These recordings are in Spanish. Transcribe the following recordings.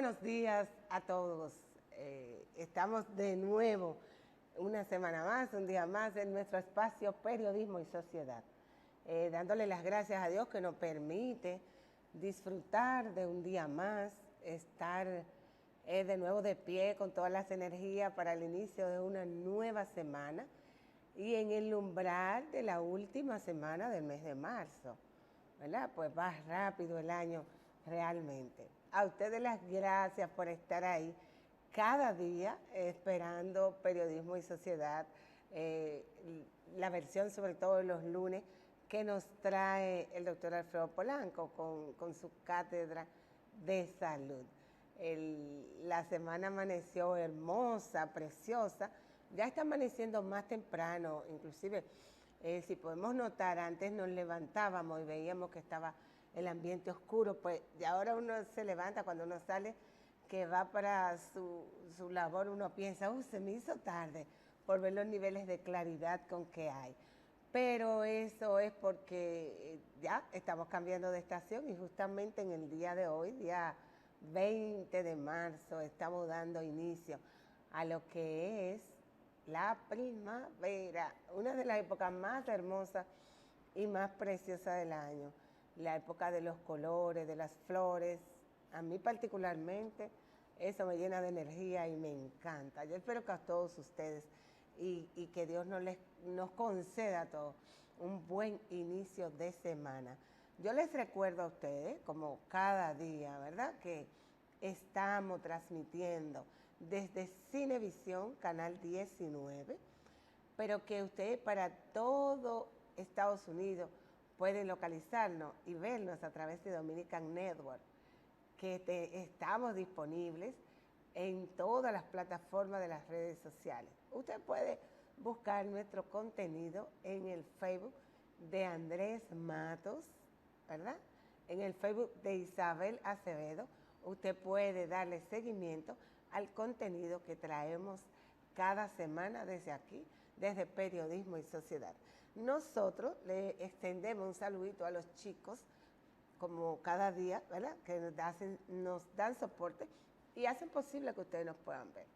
buenos días a todos. Estamos de nuevo una semana más, un día más en nuestro espacio Periodismo y Sociedad. Dándole las gracias a Dios que nos permite disfrutar de un día más, estar de nuevo de pie con todas las energías para el inicio de una nueva semana y en el umbral de la última semana del mes de marzo, ¿verdad? Pues va rápido el año realmente. A ustedes las gracias por estar ahí cada día esperando Periodismo y Sociedad, la versión sobre todo los lunes que nos trae el doctor Alfredo Polanco con su cátedra de salud. La semana amaneció hermosa, preciosa, ya está amaneciendo más temprano, inclusive si podemos notar, antes nos levantábamos y veíamos que estaba el ambiente oscuro, pues y ahora uno se levanta cuando uno sale, que va para su labor, uno piensa, se me hizo tarde por ver los niveles de claridad con que hay. Pero eso es porque ya estamos cambiando de estación y justamente en el día de hoy, día 20 de marzo, estamos dando inicio a lo que es la primavera, una de las épocas más hermosas y más preciosas del año. La época de los colores, de las flores. A mí particularmente eso me llena de energía y me encanta. Yo espero que a todos ustedes y que Dios nos conceda a todos un buen inicio de semana. Yo les recuerdo a ustedes, como cada día, ¿verdad?, que estamos transmitiendo desde Cinevisión, canal 19, pero que usted para todo Estados Unidos puede localizarnos y vernos a través de Dominican Network, que estamos disponibles en todas las plataformas de las redes sociales. Usted puede buscar nuestro contenido en el Facebook de Andrés Matos, ¿verdad? En el Facebook de Isabel Acevedo. Usted puede darle seguimiento al contenido que traemos cada semana desde aquí, desde Periodismo y Sociedad. Nosotros le extendemos un saludito a los chicos, como cada día, ¿verdad?, que nos dan soporte y hacen posible que ustedes nos puedan ver.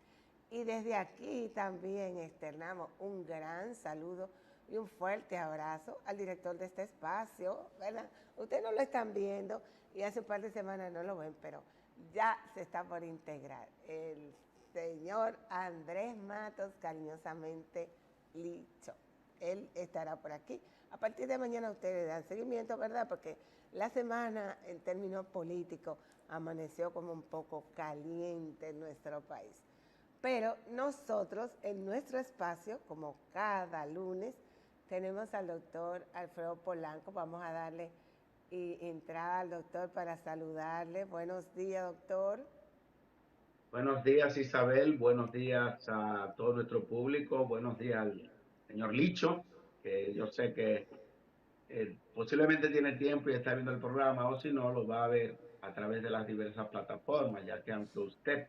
Y desde aquí también externamos un gran saludo y un fuerte abrazo al director de este espacio, ¿verdad? Ustedes no lo están viendo y hace un par de semanas no lo ven, pero ya se está por integrar. El señor Andrés Matos, cariñosamente Licho. Él estará por aquí. A partir de mañana ustedes dan seguimiento, ¿verdad? Porque la semana, en términos políticos, amaneció como un poco caliente en nuestro país. Pero nosotros, en nuestro espacio, como cada lunes, tenemos al doctor Alfredo Polanco. Vamos a darle entrada al doctor para saludarle. Buenos días, doctor. Buenos días, Isabel. Buenos días a todo nuestro público. Buenos días al señor Licho, que yo sé que posiblemente tiene tiempo y está viendo el programa, o si no, lo va a ver a través de las diversas plataformas, ya que aunque usted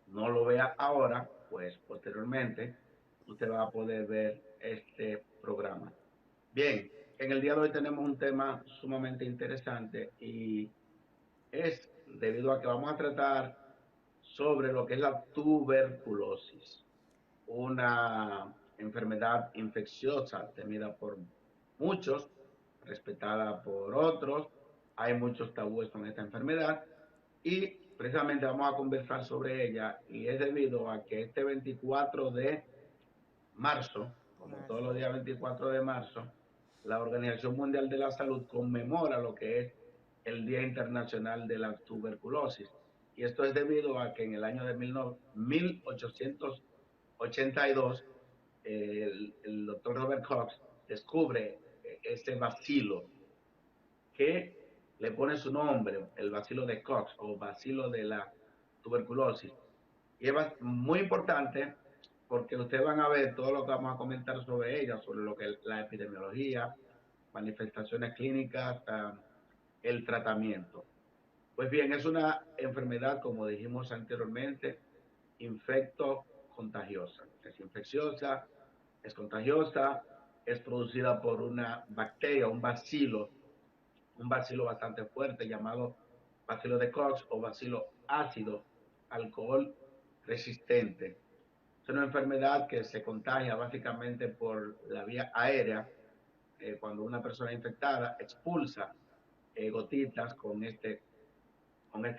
no lo vea ahora, pues posteriormente usted va a poder ver este programa. Bien, en el día de hoy tenemos un tema sumamente interesante y es debido a que vamos a tratar sobre lo que es la tuberculosis, una enfermedad infecciosa temida por muchos, respetada por otros. Hay muchos tabúes con esta enfermedad y precisamente vamos a conversar sobre ella y es debido a que este 24 de marzo, como todos los Marzo. días 24 de marzo, la Organización Mundial de la Salud conmemora lo que es el Día Internacional de la Tuberculosis. Y esto es debido a que en el año de 1882 el doctor Robert Koch descubre este bacilo que le pone su nombre, el bacilo de Koch o bacilo de la tuberculosis. Y es muy importante porque ustedes van a ver todo lo que vamos a comentar sobre ella, sobre lo que es la epidemiología, manifestaciones clínicas, el tratamiento. Pues bien, es una enfermedad, como dijimos anteriormente, infecto contagiosa. Es infecciosa, es contagiosa, es producida por una bacteria, un bacilo bastante fuerte llamado bacilo de Koch o bacilo ácido, alcohol resistente. Es una enfermedad que se contagia básicamente por la vía aérea. Cuando una persona infectada expulsa gotitas con este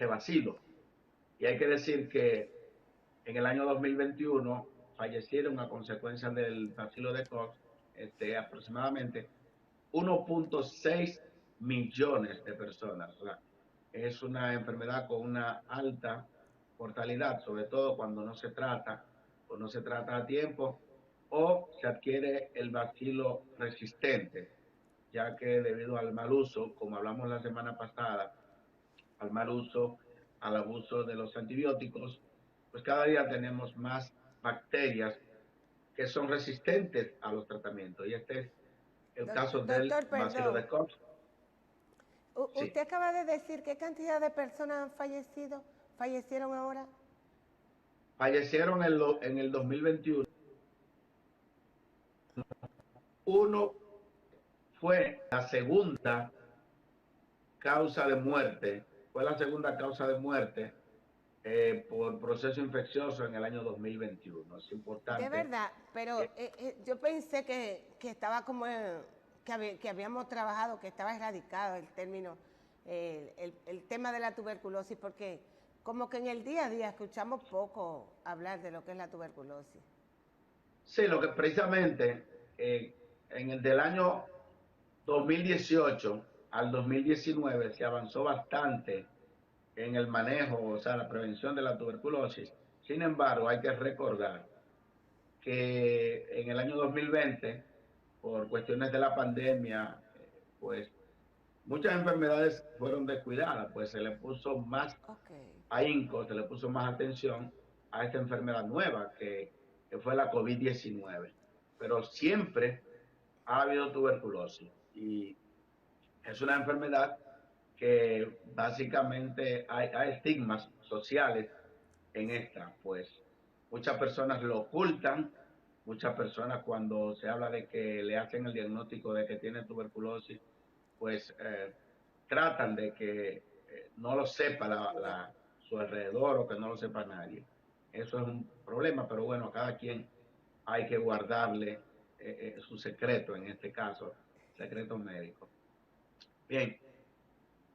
bacilo. Y hay que decir que en el año 2021 fallecieron a consecuencia del bacilo de Koch aproximadamente 1.6 millones de personas. O sea, es una enfermedad con una alta mortalidad, sobre todo cuando no se trata o no se trata a tiempo o se adquiere el bacilo resistente, ya que debido al mal uso, como hablamos la semana pasada, al mal uso, al abuso de los antibióticos, pues cada día tenemos más bacterias que son resistentes a los tratamientos. Y este es el caso del Doctor, bacilo perdón. de Koch. Sí. Usted acaba de decir qué cantidad de personas han fallecido, fallecieron ahora. Fallecieron en el 2021. Uno fue la segunda causa de muerte, fue la segunda causa de muerte por proceso infeccioso en el año 2021. Es De importante verdad, pero que yo pensé que estaba como, que habíamos trabajado, que estaba erradicado el término, el tema de la tuberculosis, porque como que en el día a día escuchamos poco hablar de lo que es la tuberculosis. sí, lo que precisamente en el del año 2018 al 2019 se avanzó bastante en el manejo, o sea, la prevención de la tuberculosis. Sin embargo, hay que recordar que en el año 2020, por cuestiones de la pandemia, pues muchas enfermedades fueron descuidadas, pues se le puso más Okay. ahínco, se le puso más atención a esta enfermedad nueva que fue la COVID-19. Pero siempre ha habido tuberculosis y es una enfermedad que básicamente hay estigmas sociales en esta, pues muchas personas lo ocultan, muchas personas cuando se habla de que le hacen el diagnóstico de que tiene tuberculosis, pues tratan de que no lo sepa su alrededor o que no lo sepa nadie. Eso es un problema, pero bueno, a cada quien hay que guardarle su secreto, en este caso, secreto médico. Bien,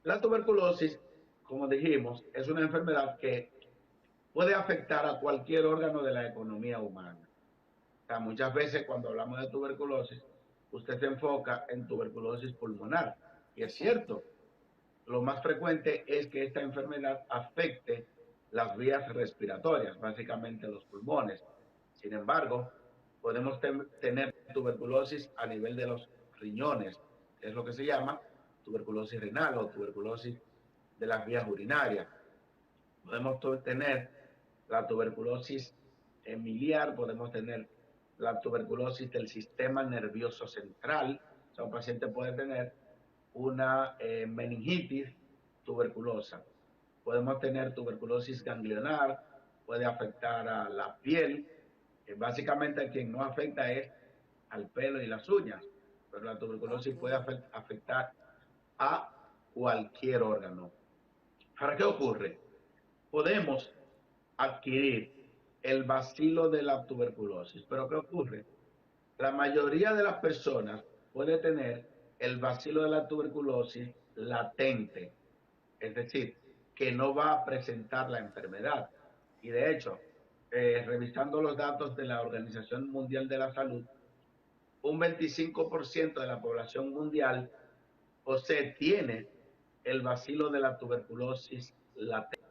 la tuberculosis, como dijimos, es una enfermedad que puede afectar a cualquier órgano de la economía humana. O sea, muchas veces cuando hablamos de tuberculosis, usted se enfoca en tuberculosis pulmonar. Y es Exacto. cierto, lo más frecuente es que esta enfermedad afecte las vías respiratorias, básicamente los pulmones. Sin embargo, podemos tener tuberculosis a nivel de los riñones, que es lo que se llama tuberculosis renal o tuberculosis de las vías urinarias. Podemos tener la tuberculosis miliar, podemos tener la tuberculosis del sistema nervioso central. O sea, un paciente puede tener una meningitis tuberculosa. Podemos tener tuberculosis ganglionar, puede afectar a la piel. Básicamente a quien no afecta es al pelo y las uñas, pero la tuberculosis puede Okay. afectar a cualquier órgano. ¿Para qué ocurre? Podemos adquirir el bacilo de la tuberculosis, pero ¿qué ocurre? La mayoría de las personas puede tener el bacilo de la tuberculosis latente, es decir, que no va a presentar la enfermedad. Y de hecho, revisando los datos de la Organización Mundial de la Salud, un 25% de la población mundial tiene el bacilo de la tuberculosis latente.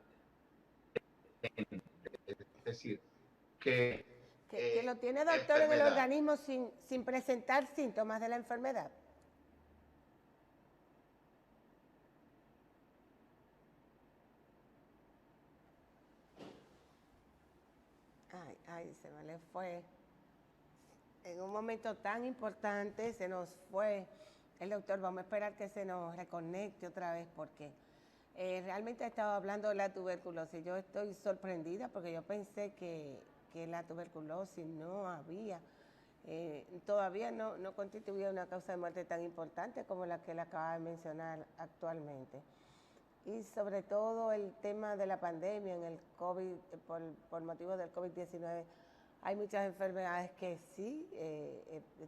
Es decir, que Que lo tiene, la doctor, en el enfermedad. organismo sin presentar síntomas de la enfermedad. Ay, se me le fue. En un momento tan importante se nos fue el doctor. Vamos a esperar que se nos reconecte otra vez porque realmente ha estado hablando de la tuberculosis. Yo estoy sorprendida porque yo pensé que la tuberculosis no había, todavía no constituía una causa de muerte tan importante como la que le acaba de mencionar actualmente. y sobre todo el tema de la pandemia en el COVID, por motivo del COVID-19, hay muchas enfermedades que sí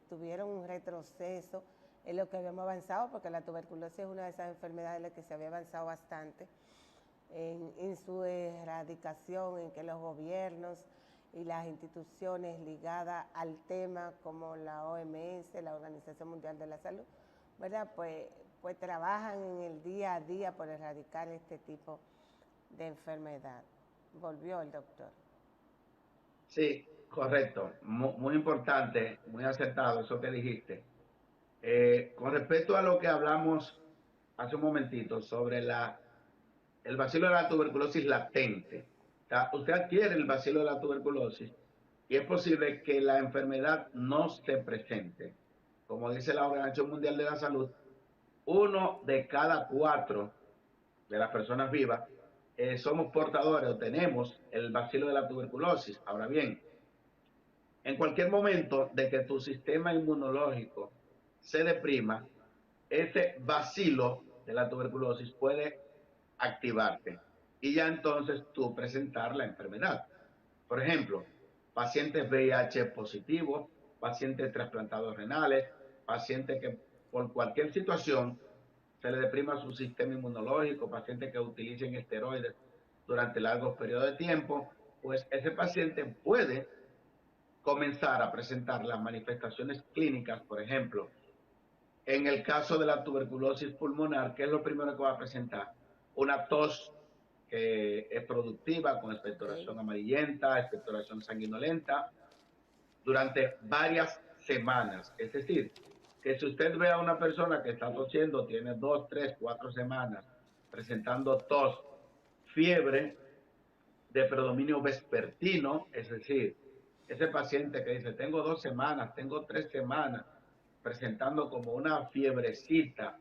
tuvieron un retroceso en lo que habíamos avanzado, porque la tuberculosis es una de esas enfermedades en las que se había avanzado bastante en su erradicación, en que los gobiernos y las instituciones ligadas al tema, como la OMS, la Organización Mundial de la Salud, ¿verdad? Pues trabajan en el día a día por erradicar este tipo de enfermedad. Volvió el doctor. Sí, correcto. Muy importante, muy acertado eso que dijiste. Con respecto a lo que hablamos hace un momentito sobre el bacilo de la tuberculosis latente. O sea, usted adquiere el bacilo de la tuberculosis y es posible que la enfermedad no se presente. Como dice la Organización Mundial de la Salud, 1 de cada 4 de las personas vivas somos portadores o tenemos el bacilo de la tuberculosis. Ahora bien, en cualquier momento de que tu sistema inmunológico se deprima, ese bacilo de la tuberculosis puede activarte y ya entonces tú presentar la enfermedad. Por ejemplo, pacientes VIH positivos, pacientes trasplantados renales, pacientes que por cualquier situación se le deprima su sistema inmunológico, pacientes que utilicen esteroides durante largos periodos de tiempo, pues ese paciente puede comenzar a presentar las manifestaciones clínicas, por ejemplo, en el caso de la tuberculosis pulmonar, ¿qué es lo primero que va a presentar? Una tos que es productiva, con expectoración Okay. amarillenta, expectoración sanguinolenta, durante varias semanas. Es decir, que si usted ve a una persona que está tosiendo, tiene 2, 3, 4 semanas presentando tos, fiebre de predominio vespertino, es decir, ese paciente que dice, tengo 2 semanas, tengo 3 semanas, presentando como una fiebrecita,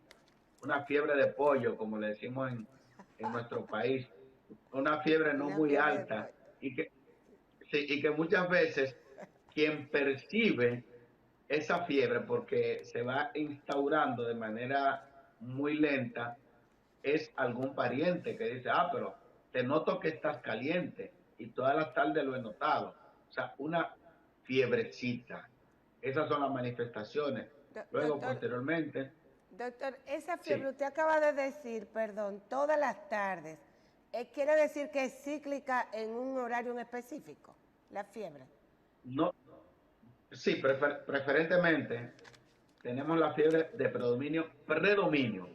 una fiebre de pollo, como le decimos en nuestro país, una fiebre no Una muy fiebre de alta, pollo. sí, y que muchas veces quien percibe esa fiebre, porque se va instaurando de manera muy lenta, es algún pariente que dice, pero te noto que estás caliente y todas las tardes lo he notado. O sea, una fiebrecita. Esas son las manifestaciones. Luego, Doctor, posteriormente, doctor, esa fiebre, sí, usted acaba de decir, perdón, todas las tardes, ¿quiere decir que es cíclica en un horario en específico, la fiebre? no, sí, preferentemente tenemos la fiebre de predominio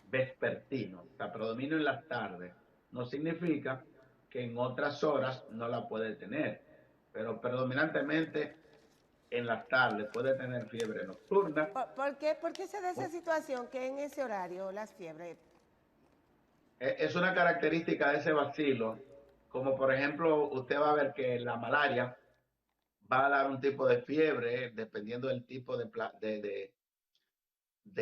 vespertino, o sea, predominio en las tardes. No significa que en otras horas no la puede tener, pero predominantemente en las tardes puede tener fiebre nocturna. Por qué se da esa situación que en ese horario las fiebres? Es una característica de ese bacilo, como por ejemplo usted va a ver que la malaria va a dar un tipo de fiebre, dependiendo del tipo de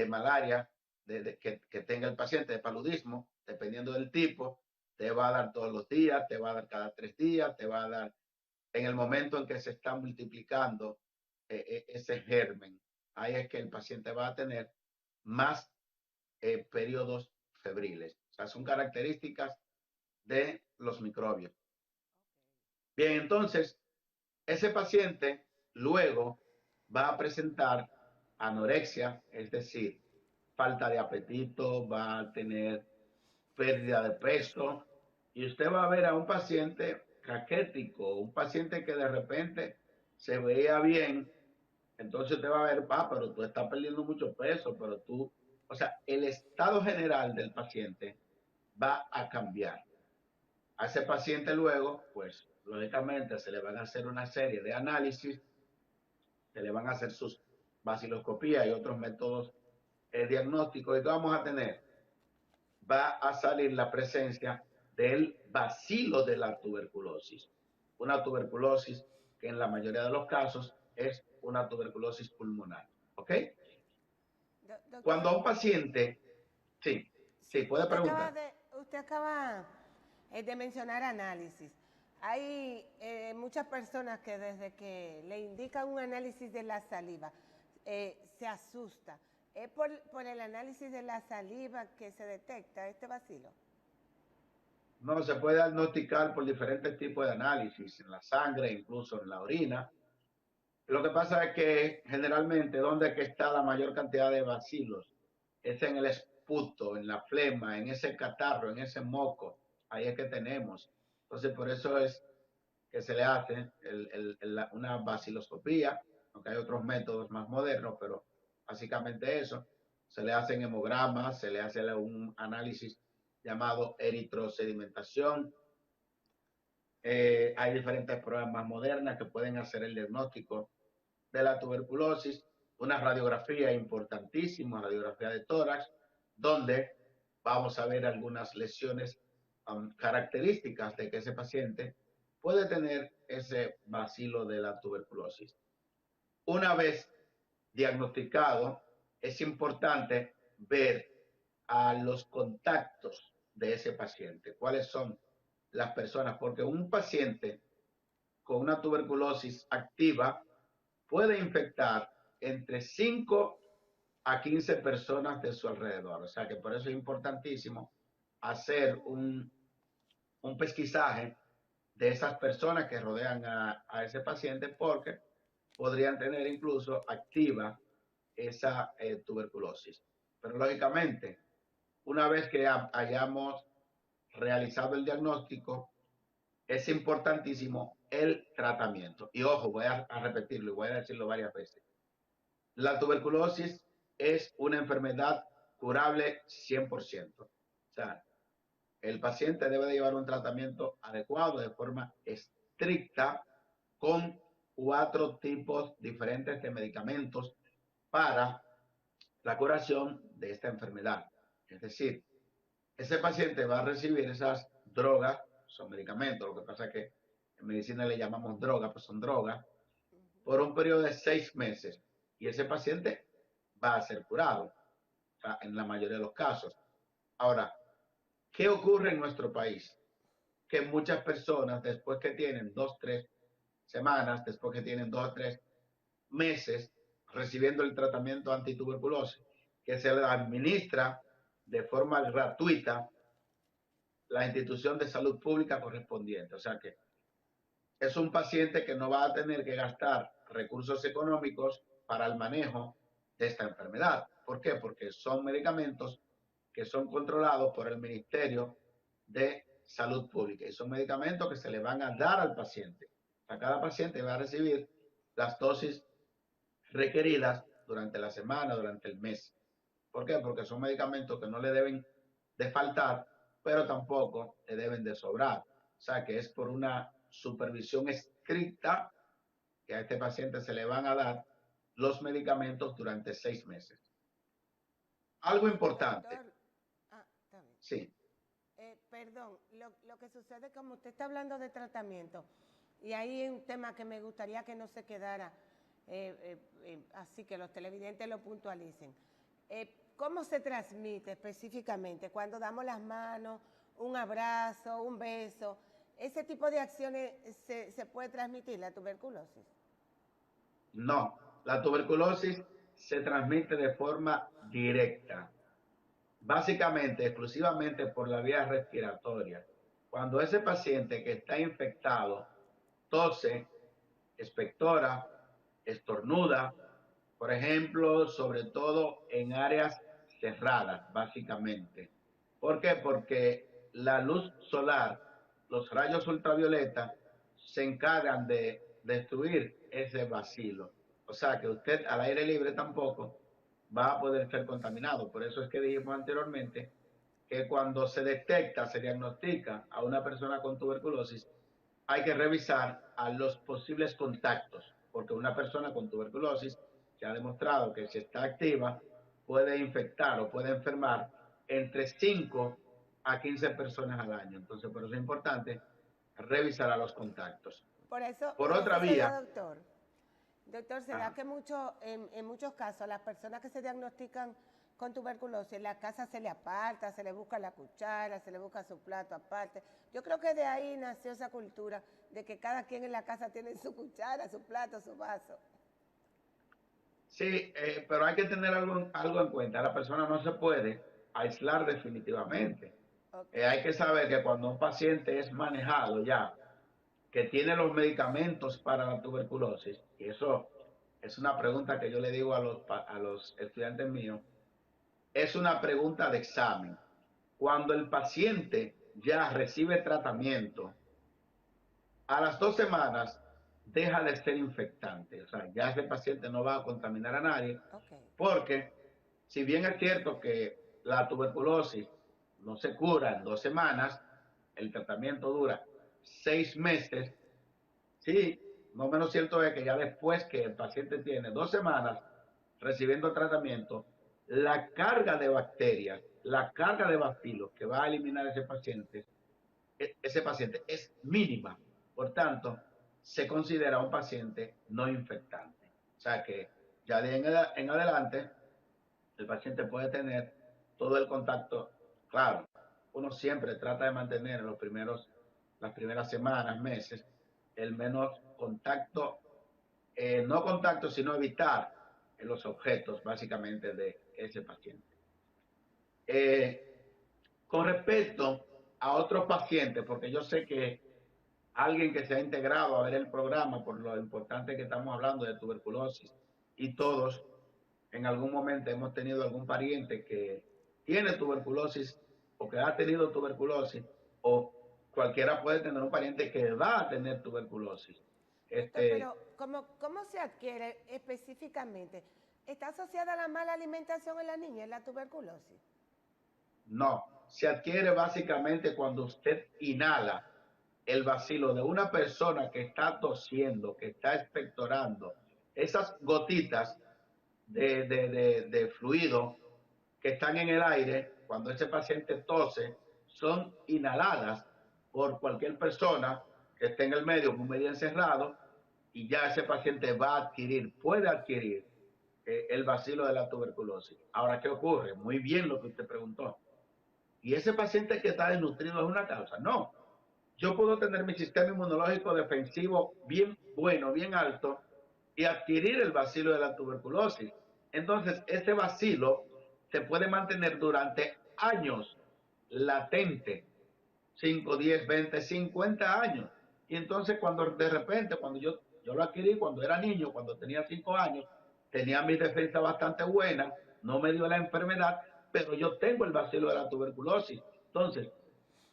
malaria que tenga el paciente, de paludismo, dependiendo del tipo, te va a dar todos los días, te va a dar cada 3 días, te va a dar en el momento en que se está multiplicando ese germen. Ahí es que el paciente va a tener más periodos febriles. O sea, son características de los microbios. Bien, entonces, ese paciente luego va a presentar anorexia, es decir, falta de apetito, va a tener pérdida de peso y usted va a ver a un paciente caquético, un paciente que de repente se veía bien, entonces usted va a ver, pero tú estás perdiendo mucho peso, pero tú, o sea, el estado general del paciente va a cambiar. A ese paciente luego, pues, lógicamente se le van a hacer una serie de análisis, se le van a hacer sus vaciloscopías y otros métodos diagnósticos. ¿Y qué vamos a tener? Va a salir la presencia del bacilo de la tuberculosis. Una tuberculosis que en la mayoría de los casos es una tuberculosis pulmonar. ¿Ok? Cuando Doctor, a un paciente, sí, sí, sí, puede preguntar. usted acaba de mencionar análisis. Hay muchas personas que desde que le indican un análisis de la saliva se asusta. ¿Es por el análisis de la saliva que se detecta este bacilo? No, se puede diagnosticar por diferentes tipos de análisis, en la sangre, incluso en la orina. Lo que pasa es que generalmente donde es que está la mayor cantidad de bacilos es en el esputo, en la flema, en ese catarro, en ese moco. Ahí es que tenemos. Entonces, por eso es que se le hace una baciloscopía, aunque hay otros métodos más modernos, pero básicamente eso. Se le hacen hemogramas, se le hace un análisis llamado eritrosedimentación. Hay diferentes pruebas más modernas que pueden hacer el diagnóstico de la tuberculosis, una radiografía importantísima, radiografía de tórax, donde vamos a ver algunas lesiones características de que ese paciente puede tener ese bacilo de la tuberculosis. Una vez diagnosticado, es importante ver a los contactos de ese paciente, cuáles son las personas, porque un paciente con una tuberculosis activa puede infectar entre 5 a 15 personas de su alrededor. O sea que por eso es importantísimo hacer un pesquisaje de esas personas que rodean a ese paciente porque podrían tener incluso activa esa tuberculosis. Pero lógicamente, una vez que hayamos realizado el diagnóstico, es importantísimo el tratamiento. Y ojo, voy a repetirlo y voy a decirlo varias veces. La tuberculosis es una enfermedad curable 100%. O sea, el paciente debe de llevar un tratamiento adecuado de forma estricta con 4 tipos diferentes de medicamentos para la curación de esta enfermedad. Es decir, ese paciente va a recibir esas drogas, son medicamentos, lo que pasa es que en medicina le llamamos drogas, pues son drogas, por un periodo de 6 meses. Y ese paciente va a ser curado, o sea, en la mayoría de los casos. Ahora, ¿qué ocurre en nuestro país? Que muchas personas, después que tienen 2, 3 semanas, después que tienen 2 o 3 meses recibiendo el tratamiento antituberculosis, que se le administra de forma gratuita la institución de salud pública correspondiente. O sea que es un paciente que no va a tener que gastar recursos económicos para el manejo de esta enfermedad. ¿Por qué? Porque son medicamentos que son controlados por el Ministerio de Salud Pública y son medicamentos que se le van a dar al paciente. O sea, cada paciente va a recibir las dosis requeridas durante la semana, durante el mes. ¿Por qué? Porque son medicamentos que no le deben de faltar, pero tampoco le deben de sobrar. O sea, que es por una supervisión estricta que a este paciente se le van a dar los medicamentos durante 6 meses. Algo importante. Doctor, está bien. Sí. Perdón, lo que sucede, como usted está hablando de tratamiento, y ahí hay un tema que me gustaría que no se quedara así, que los televidentes lo puntualicen. ¿Cómo se transmite específicamente? Cuando damos las manos, un abrazo, un beso, ¿ese tipo de acciones se puede transmitir la tuberculosis? No, la tuberculosis se transmite de forma directa, básicamente, exclusivamente por la vía respiratoria. Cuando ese paciente que está infectado tose, expectora, estornuda, por ejemplo, sobre todo en áreas cerradas, básicamente. ¿Por qué? Porque la luz solar, los rayos ultravioleta, se encargan de destruir ese bacilo. O sea que usted al aire libre tampoco va a poder ser contaminado. Por eso es que dijimos anteriormente que cuando se detecta, se diagnostica a una persona con tuberculosis, hay que revisar a los posibles contactos, porque una persona con tuberculosis se ha demostrado que si está activa puede infectar o puede enfermar entre 5 a 15 personas al año. Entonces, por eso es importante revisar a los contactos. Por Por otra eso se vía, da, doctor. Doctor, ¿será que en muchos casos las personas que se diagnostican con tuberculosis, en la casa se le aparta, se le busca la cuchara, se le busca su plato aparte? Yo creo que de ahí nació esa cultura de que cada quien en la casa tiene su cuchara, su plato, su vaso. sí, pero hay que tener algo en cuenta. La persona no se puede aislar definitivamente. Ok. Hay que saber que cuando un paciente es manejado ya, que tiene los medicamentos para la tuberculosis, y eso es una pregunta que yo le digo a los estudiantes míos, es una pregunta de examen. Cuando el paciente ya recibe tratamiento, a las 2 semanas deja de ser infectante. O sea, ya ese paciente no va a contaminar a nadie, Ok. porque si bien es cierto que la tuberculosis no se cura en 2 semanas, el tratamiento dura 6 meses. Sí, no menos cierto es que ya después que el paciente tiene 2 semanas recibiendo tratamiento, la carga de bacterias, la carga de bacilos que va a eliminar ese paciente es mínima. Por tanto, se considera un paciente no infectante. O sea que ya de en adelante, el paciente puede tener todo el contacto. Claro, uno siempre trata de mantener en las primeras semanas, meses, el menos contacto, no contacto, sino evitar los objetos básicamente de ese paciente. Eh, con respecto a otros pacientes, porque yo sé que alguien que se ha integrado a ver el programa por lo importante que estamos hablando de tuberculosis y todos en algún momento hemos tenido algún pariente que tiene tuberculosis o que ha tenido tuberculosis o cualquiera puede tener un pariente que va a tener tuberculosis. Doctor, pero ¿cómo se adquiere específicamente? ¿Está asociada a la mala alimentación en la niña, en la tuberculosis? No, se adquiere básicamente cuando usted inhala el bacilo de una persona que está tosiendo, que está expectorando, esas gotitas de fluido que están en el aire, cuando ese paciente tose, son inhaladas por cualquier persona que esté en el medio, un medio encerrado, y ya ese paciente va a adquirir, puede adquirir el bacilo de la tuberculosis. Ahora, ¿qué ocurre? Muy bien lo que usted preguntó. ¿Y ese paciente que está desnutrido es una causa? No. Yo puedo tener mi sistema inmunológico defensivo bien bueno, bien alto, y adquirir el bacilo de la tuberculosis. Entonces, ese bacilo se puede mantener durante años latente, 5, 10, 20, 50 años. Y entonces cuando de repente, cuando yo lo adquirí, cuando era niño, cuando tenía 5 años, tenía mi defensa bastante buena, no me dio la enfermedad, pero yo tengo el bacilo de la tuberculosis. Entonces,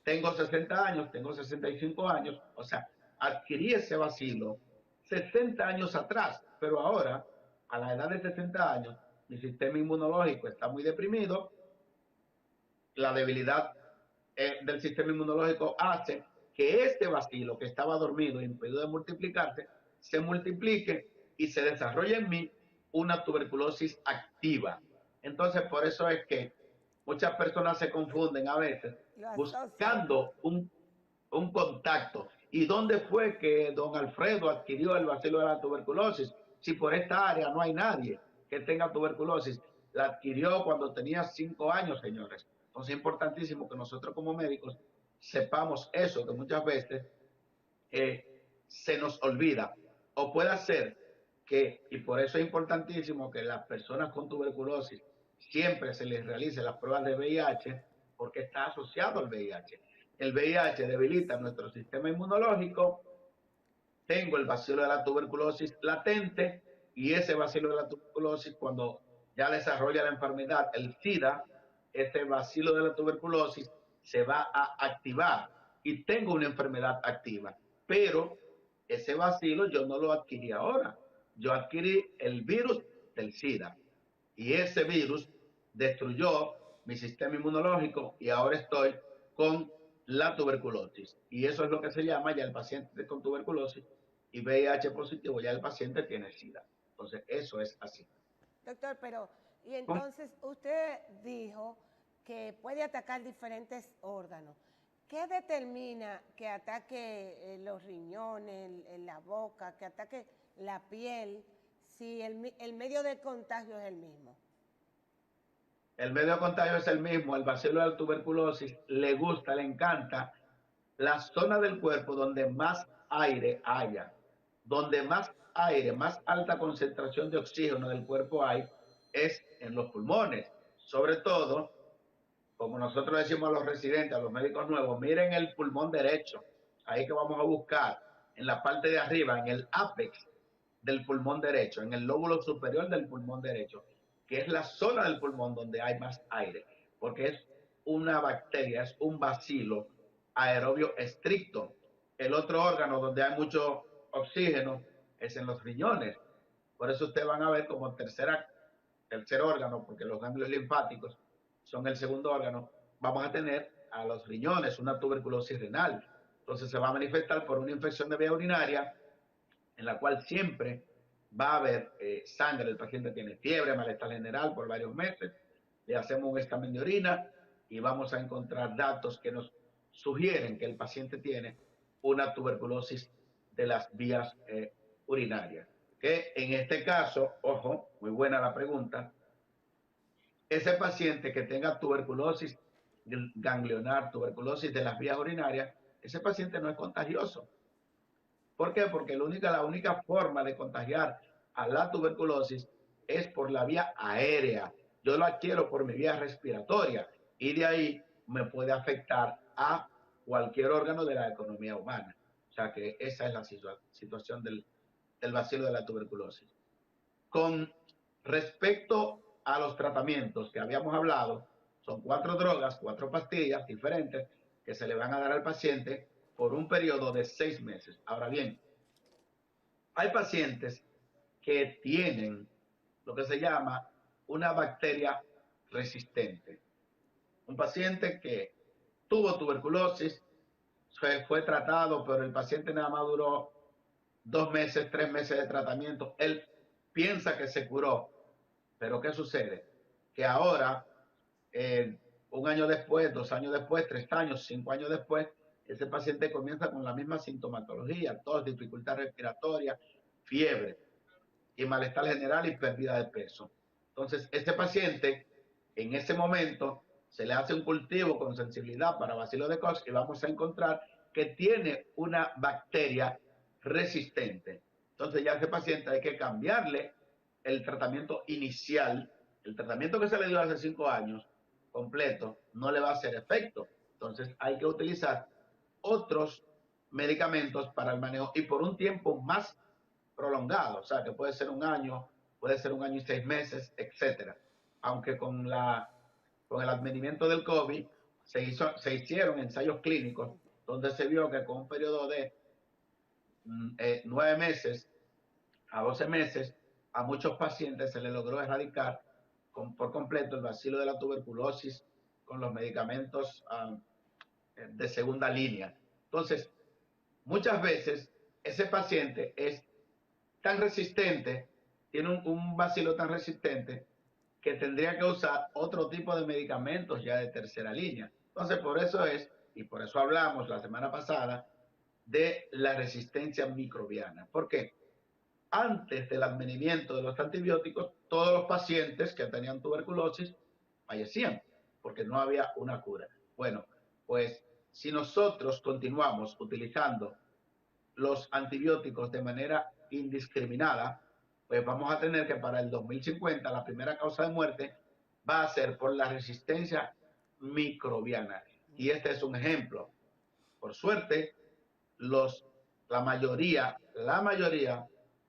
tengo 60 años, tengo 65 años, o sea, adquirí ese vacilo 60 años atrás, pero ahora, a la edad de 60 años, mi sistema inmunológico está muy deprimido, la debilidad del sistema inmunológico hace que este vacilo que estaba dormido e impedido de multiplicarse, se multiplique y se desarrolle en mí una tuberculosis activa. Entonces, por eso es que muchas personas se confunden a veces Lo asocian. buscando un contacto. ¿Y dónde fue que don Alfredo adquirió el bacilo de la tuberculosis? Si por esta área no hay nadie que tenga tuberculosis, la adquirió cuando tenía 5 años, señores. Entonces es importantísimo que nosotros como médicos sepamos eso, que muchas veces se nos olvida. O puede ser que, y por eso es importantísimo que las personas con tuberculosis siempre se les realicen las pruebas de VIH, porque está asociado al VIH. El VIH debilita nuestro sistema inmunológico, tengo el bacilo de la tuberculosis latente, y ese bacilo de la tuberculosis, cuando ya desarrolla la enfermedad, el SIDA, ese bacilo de la tuberculosis se va a activar y tengo una enfermedad activa. Pero ese bacilo yo no lo adquirí ahora, yo adquirí el virus del SIDA, y ese virus destruyó mi sistema inmunológico y ahora estoy con la tuberculosis. Y eso es lo que se llama ya el paciente con tuberculosis y VIH positivo, ya el paciente tiene SIDA. Entonces, eso es así. Doctor, pero, y entonces usted dijo que puede atacar diferentes órganos. ¿Qué determina que ataque los riñones, la boca, que ataque la piel, si el medio de contagio es el mismo? El medio de contagio es el mismo, el bacilo de la tuberculosis le gusta, le encanta la zona del cuerpo donde más aire haya, donde más aire, más alta concentración de oxígeno del cuerpo hay, es en los pulmones, sobre todo como nosotros decimos a los residentes, a los médicos nuevos, miren el pulmón derecho, ahí que vamos a buscar, en la parte de arriba, en el ápex del pulmón derecho, en el lóbulo superior del pulmón derecho, que es la zona del pulmón donde hay más aire, porque es una bacteria, es un bacilo aerobio estricto. El otro órgano donde hay mucho oxígeno es en los riñones. Por eso ustedes van a ver como tercer órgano, porque los ganglios linfáticos son el segundo órgano, vamos a tener a los riñones una tuberculosis renal. Entonces se va a manifestar por una infección de vía urinaria en la cual siempre va a haber sangre. El paciente tiene fiebre, malestar general por varios meses, le hacemos un examen de orina y vamos a encontrar datos que nos sugieren que el paciente tiene una tuberculosis de las vías urinarias. Que en este caso, ojo, muy buena la pregunta, ese paciente que tenga tuberculosis ganglionar, tuberculosis de las vías urinarias, ese paciente no es contagioso. ¿Por qué? Porque la única forma de contagiar a la tuberculosis es por la vía aérea. Yo lo adquiero por mi vía respiratoria y de ahí me puede afectar a cualquier órgano de la economía humana. O sea que esa es la situación del bacilo de la tuberculosis. Con respecto a los tratamientos que habíamos hablado, son 4 drogas, 4 pastillas diferentes que se le van a dar al paciente por un periodo de 6 meses. Ahora bien, hay pacientes que tienen lo que se llama una bacteria resistente. Un paciente que tuvo tuberculosis, fue tratado, pero el paciente nada más duró 2 meses, 3 meses de tratamiento. Él piensa que se curó, pero ¿qué sucede? Que ahora, un año después, 2 años después, 3 años, 5 años después, ese paciente comienza con la misma sintomatología, tos, dificultad respiratoria, fiebre y malestar general y pérdida de peso. Entonces, este paciente, en ese momento, se le hace un cultivo con sensibilidad para bacilo de Koch y vamos a encontrar que tiene una bacteria resistente. Entonces, ya a ese paciente hay que cambiarle el tratamiento inicial. El tratamiento que se le dio hace 5 años, completo, no le va a hacer efecto. Entonces, hay que utilizar otros medicamentos para el manejo y por un tiempo más prolongado, o sea, que puede ser un año, puede ser un año y 6 meses, etcétera. Aunque con el advenimiento del COVID se hicieron ensayos clínicos donde se vio que con un periodo de 9 meses a 12 meses, a muchos pacientes se les logró erradicar por completo el bacilo de la tuberculosis con los medicamentos de segunda línea. Entonces, muchas veces ese paciente es tan resistente, tiene un bacilo tan resistente que tendría que usar otro tipo de medicamentos ya de tercera línea. Entonces, por eso y por eso hablamos la semana pasada, de la resistencia microbiana. ¿Por qué? Antes del advenimiento de los antibióticos, todos los pacientes que tenían tuberculosis fallecían porque no había una cura. Bueno, pues si nosotros continuamos utilizando los antibióticos de manera indiscriminada, pues vamos a tener que para el 2050 la primera causa de muerte va a ser por la resistencia microbiana. Y este es un ejemplo. Por suerte, la mayoría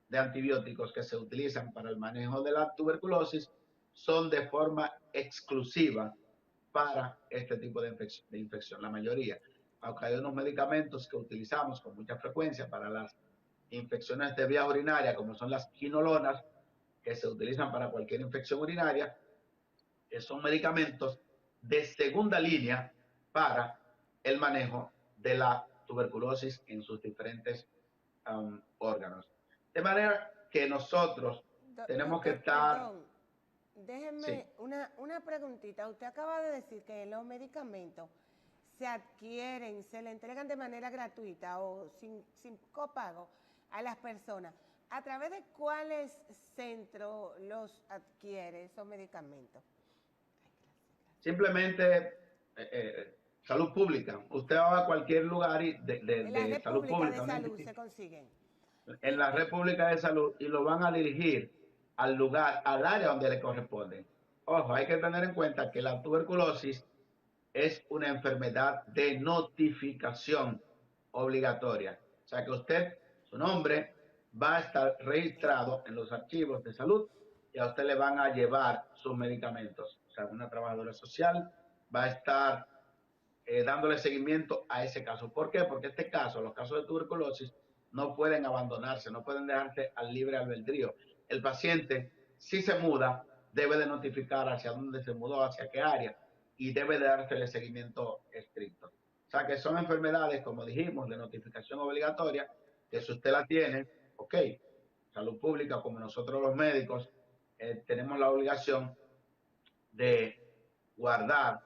de antibióticos que se utilizan para el manejo de la tuberculosis son de forma exclusiva para este tipo de infección, la mayoría. Aunque hay unos medicamentos que utilizamos con mucha frecuencia para las infecciones de vías urinarias, como son las quinolonas, que se utilizan para cualquier infección urinaria, que son medicamentos de segunda línea para el manejo de la tuberculosis en sus diferentes órganos. De manera que nosotros tenemos que estar... Perdón, déjenme sí. una preguntita. Usted acaba de decir que los medicamentos se adquieren, se le entregan de manera gratuita o sin copago a las personas. ¿A través de cuáles centros los adquiere esos medicamentos? Simplemente salud pública. Usted va a cualquier lugar de salud pública. En la República de Salud se consiguen. En la República de Salud y lo van a dirigir al área donde le corresponde. Ojo, hay que tener en cuenta que la tuberculosis es una enfermedad de notificación obligatoria. O sea que usted, su nombre, va a estar registrado en los archivos de salud y a usted le van a llevar sus medicamentos. O sea, una trabajadora social va a estar dándole seguimiento a ese caso. ¿Por qué? Porque este caso, los casos de tuberculosis, no pueden abandonarse, no pueden dejarse al libre albedrío. El paciente, si se muda, debe de notificar hacia dónde se mudó, hacia qué área, y debe de dársele seguimiento estricto. O sea que son enfermedades, como dijimos, de notificación obligatoria, que si usted la tiene, ok, salud pública, como nosotros los médicos, tenemos la obligación de guardar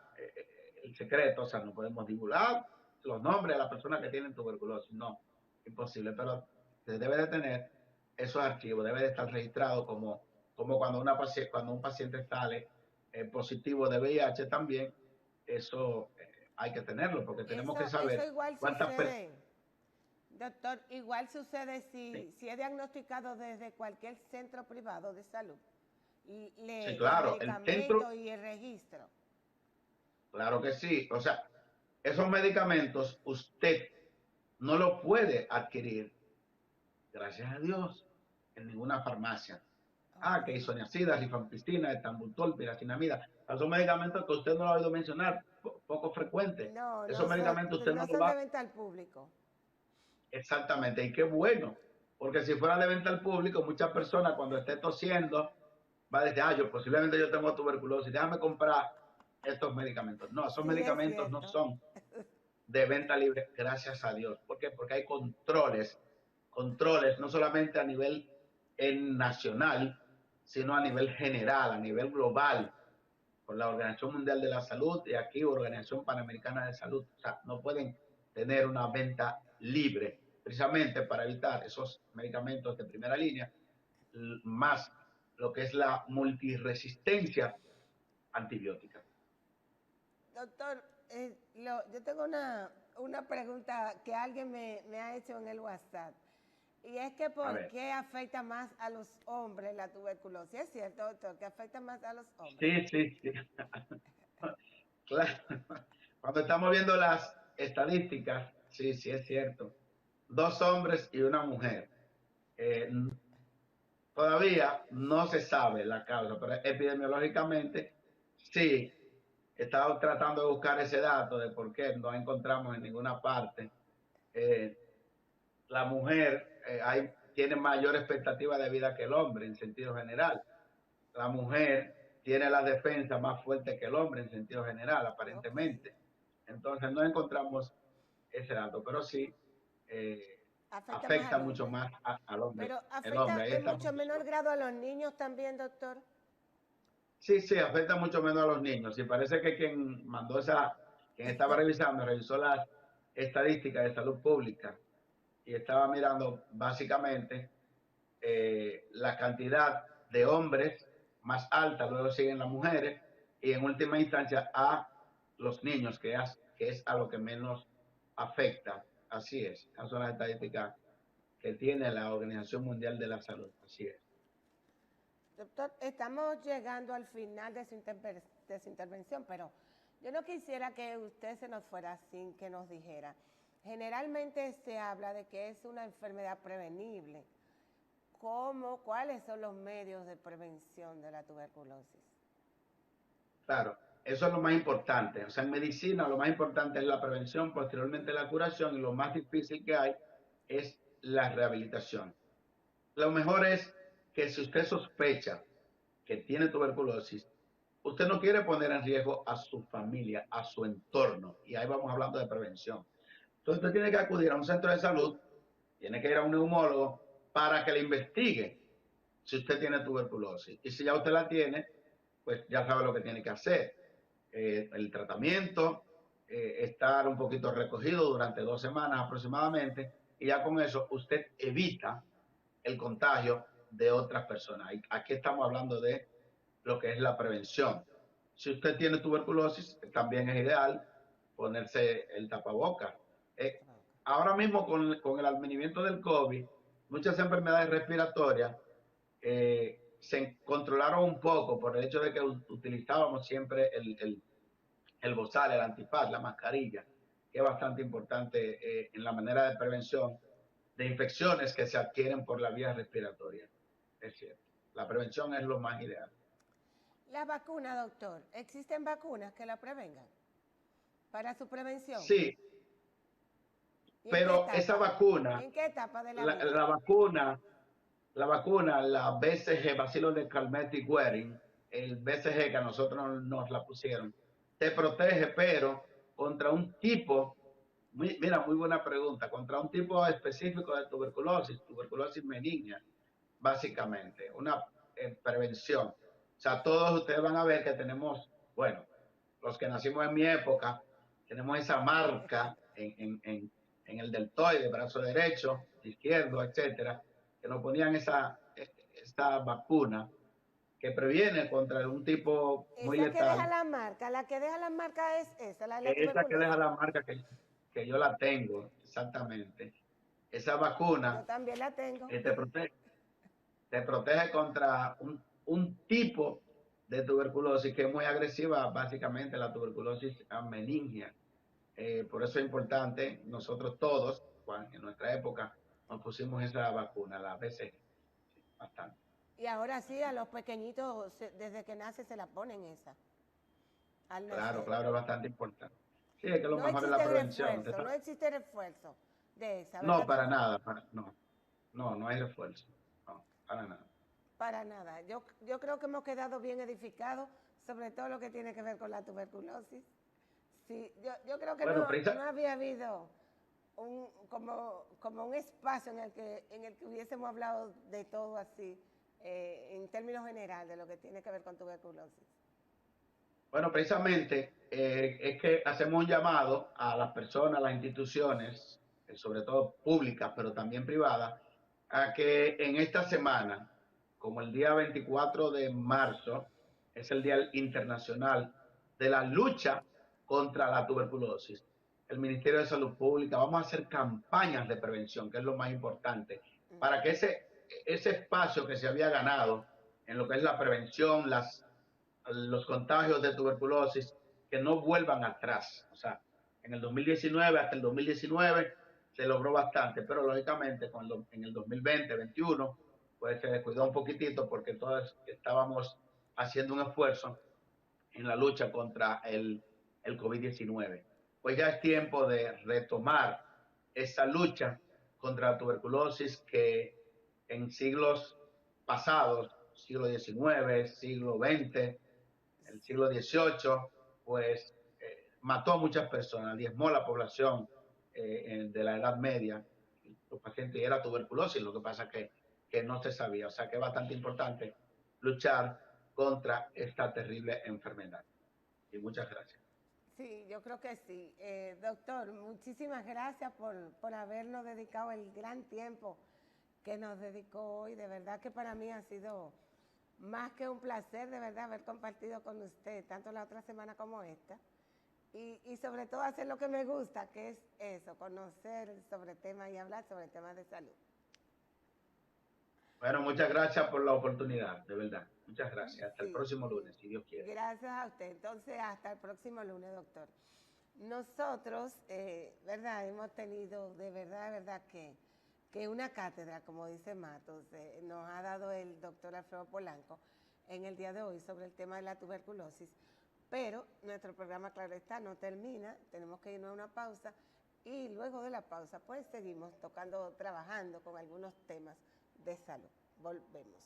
el secreto, o sea, no podemos divulgar los nombres de las personas que tienen tuberculosis, no, imposible, pero se debe de tener esos archivos, debe de estar registrado como cuando un paciente sale positivo de VIH también, eso hay que tenerlo, porque tenemos que Eso saber igual cuántas personas... sucede, doctor, igual sucede Sí, si es diagnosticado desde cualquier centro privado de salud. sí, El claro, el centro, medicamento y el registro. claro que sí, o sea, esos medicamentos usted no lo puede adquirir, gracias a Dios, en ninguna farmacia. Ah, que Okay. isoniazida, rifampicina, etambutol, piracinamida. Son medicamentos que usted no lo ha oído mencionar, poco frecuente. No, Esos medicamentos usted no no lo son de va venta al público. exactamente. Y qué bueno, porque si fuera de venta al público, muchas personas cuando esté tosiendo va a decir, ah, posiblemente yo tengo tuberculosis, déjame comprar estos medicamentos. No, esos Sí, es medicamentos no cierto. son de venta libre, gracias a Dios. ¿Por qué? Porque hay controles no solamente a nivel nacional, sino a nivel general, a nivel global, por la Organización Mundial de la Salud y aquí Organización Panamericana de Salud. O sea, no pueden tener una venta libre, precisamente para evitar esos medicamentos de primera línea, más lo que es la multiresistencia antibiótica. Doctor, yo tengo una pregunta que alguien me ha hecho en el WhatsApp. Y es que A ¿por ver, qué afecta más a los hombres la tuberculosis? ¿Es cierto, doctor, que afecta más a los hombres? sí, sí, sí. Claro. Cuando estamos viendo las estadísticas, sí, sí es cierto. Dos hombres y una mujer. Eh, Todavía no se sabe la causa, pero epidemiológicamente sí. Estaba tratando de buscar ese dato de por qué no encontramos en ninguna parte. Eh, la mujer tiene mayor expectativa de vida que el hombre en sentido general. La mujer tiene la defensa más fuerte que el hombre en sentido general, Ok. aparentemente. Entonces no encontramos ese dato, pero sí eh, Afecta más afecta al mucho hombre. más al hombre. Pero El hombre, afecta ahí en está. mucho menor grado a los niños también, doctor. Sí, sí, afecta mucho menos a los niños. Y parece que quien estaba revisó las estadísticas de salud pública y estaba mirando básicamente la cantidad de hombres más alta, luego siguen las mujeres y en última instancia a los niños, que es a lo que menos afecta. Así es, esas son las estadísticas que tiene la Organización Mundial de la Salud. Así es. Doctor, estamos llegando al final de su intervención, pero yo no quisiera que usted se nos fuera sin que nos dijera. Generalmente se habla de que es una enfermedad prevenible. ¿Cuáles son los medios de prevención de la tuberculosis? Claro, eso es lo más importante. O sea, en medicina lo más importante es la prevención, posteriormente la curación y lo más difícil que hay es la rehabilitación. Lo mejor es que si usted sospecha que tiene tuberculosis, usted no quiere poner en riesgo a su familia, a su entorno. Y ahí vamos hablando de prevención. Entonces usted tiene que acudir a un centro de salud, tiene que ir a un neumólogo para que le investigue si usted tiene tuberculosis. Y si ya usted la tiene, pues ya sabe lo que tiene que hacer. El tratamiento, estar un poquito recogido durante 2 semanas aproximadamente, y ya con eso usted evita el contagio de otras personas. Y aquí estamos hablando de lo que es la prevención. Si usted tiene tuberculosis, también es ideal ponerse el tapabocas. Eh, Ahora mismo con el advenimiento del COVID, muchas enfermedades respiratorias se controlaron un poco por el hecho de que utilizábamos siempre el bozal, el antifaz, la mascarilla, que es bastante importante en la manera de prevención de infecciones que se adquieren por la vía respiratoria. Es cierto. La prevención es lo más ideal. La vacuna, doctor, ¿existen vacunas que la prevengan para su prevención? Sí, pero esa vacuna, ¿En qué etapa de la vida? la vacuna, la BCG, Bacillus de Calmette Guerin, el BCG que a nosotros nos la pusieron, te protege, pero contra un tipo, mira, muy buena pregunta, contra un tipo específico de tuberculosis meningea, básicamente, una prevención. O sea, todos ustedes van a ver que tenemos, bueno, los que nacimos en mi época, tenemos esa marca en el deltoide, brazo derecho, izquierdo, etcétera, que nos ponían esta vacuna que previene contra un tipo muy Esa que deja letal. la marca, la que deja la marca es esa, la de la Esa que deja tuberculosis. la marca que yo la tengo, exactamente. Esa Yo vacuna también la tengo. te protege contra un tipo de tuberculosis que es muy agresiva, básicamente la tuberculosis meningea. Por eso es importante, nosotros todos, en nuestra época, nos pusimos esa vacuna, la BCG, bastante. Y ahora sí, a los pequeñitos, desde que nace se la ponen esa, al Claro, nacer. claro, es bastante importante. Sí, es que lo No mejor es la existe prevención. refuerzo, no existe refuerzo de esa, No, ¿verdad que para no? nada, no, no, no hay refuerzo, no, para nada. Para nada. Yo creo que hemos quedado bien edificados sobre todo lo que tiene que ver con la tuberculosis. Sí, yo creo que Bueno, no había habido como un espacio en el que hubiésemos hablado de todo así, en términos generales, de lo que tiene que ver con tuberculosis. bueno, precisamente es que hacemos un llamado a las personas, a las instituciones, sobre todo públicas, pero también privadas, a que en esta semana, como el día 24 de marzo, es el Día Internacional de la Lucha contra la Tuberculosis, el Ministerio de Salud Pública, vamos a hacer campañas de prevención, que es lo más importante, para que ese espacio que se había ganado en lo que es la prevención, los contagios de tuberculosis, que no vuelvan atrás. O sea, en el 2019, hasta el 2019, se logró bastante, pero lógicamente en el 2020-21, pues se descuidó un poquitito porque todos estábamos haciendo un esfuerzo en la lucha contra el COVID-19. Pues ya es tiempo de retomar esa lucha contra la tuberculosis que en siglos pasados, siglo XIX, siglo XX, el siglo XVIII, pues mató a muchas personas, diezmó la población de la Edad Media, los pacientes, y era tuberculosis, lo que pasa que no se sabía. O sea que es bastante importante luchar contra esta terrible enfermedad. Y muchas gracias. Sí, yo creo que sí. Doctor, muchísimas gracias por habernos dedicado el gran tiempo que nos dedicó hoy. De verdad que para mí ha sido más que un placer, de verdad, haber compartido con usted, tanto la otra semana como esta. Y sobre todo hacer lo que me gusta, que es eso, conocer sobre temas y hablar sobre temas de salud. Bueno, muchas gracias por la oportunidad, de verdad. Muchas gracias. Hasta el Sí, próximo lunes, si Dios quiere. gracias a usted. Entonces, hasta el próximo lunes, doctor. Nosotros, ¿verdad? Hemos tenido de verdad que una cátedra, como dice Matos, nos ha dado el doctor Alfredo Polanco en el día de hoy sobre el tema de la tuberculosis, pero nuestro programa, claro está, no termina, tenemos que irnos a una pausa y luego de la pausa pues seguimos trabajando con algunos temas de salud. Volvemos.